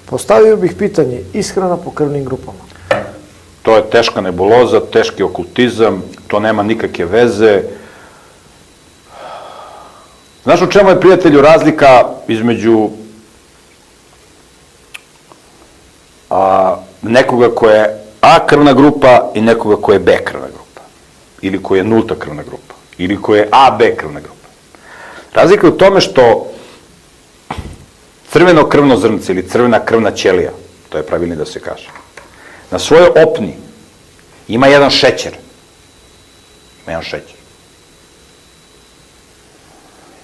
Postavio bih pitanje, ishrana po krvnim grupama. To je teška nebuloza, teški okultizam, to nema nikakve veze. Znaš u čemu je, prijatelju, razlika između nekoga ko je A krvna grupa i nekoga ko je B krvna grupa, ili ko je nulta krvna grupa, ili ko je AB krvna grupa? Razlika je u tome što crveno krvno zrnce ili crvena krvna ćelija, to je pravilno da se kaže, na svojoj opni ima jedan šećer.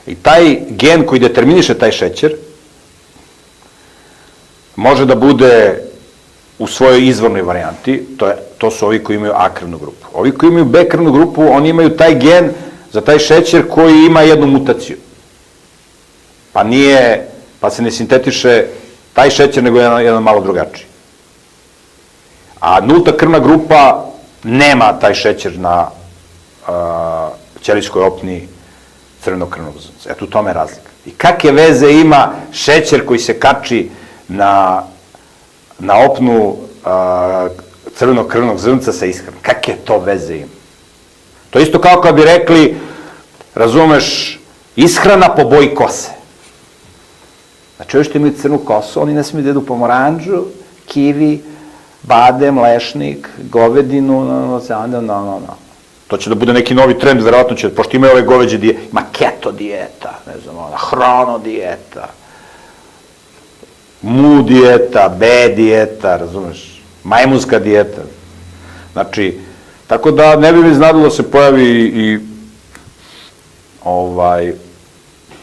I taj gen koji determiniše taj šećer može da bude u svojoj izvornoj varijanti, to su ovi koji imaju A krvnu grupu. Ovi koji imaju B krvnu grupu, oni imaju taj gen za taj šećer koji ima jednu mutaciju. Pa se ne sintetiše taj šećer, nego jedan malo drugačiji. A nulta krvna grupa nema taj šećer na ćelijskoj opni crvenog krvnog zrnca. Eto, u tome je razlika. I kakve veze ima šećer koji se kači na opnu crvenog krvnog zrnca sa ishranom? Kakve to veze ima? To isto kao kad bi rekli, razumeš, ishrana po boji kose. Znači, ovi što imaju crnu kosu, oni ne smiju da jedu pomoranđu, kivi, badem, lešnik, govedinu, To će da bude neki novi trend, verovatno će, pošto imaju ove goveđe dijete, ima keto dijeta, ne znam, hrono dijeta, mu dijeta, B dijeta, razumeš, majmunska dijeta. Znači, tako da ne bi mi znadilo da se pojavi i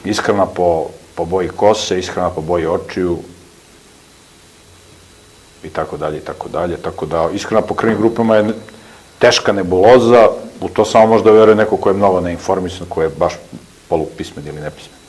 ishrana po boji kose, ishrana po boji očiju, i tako dalje, i tako dalje. Tako da ishrana po krvnim grupama je teška nebuloza, u to samo možda veruje neko ko je mnogo neinformisan, ko je baš polupismen ili nepismen.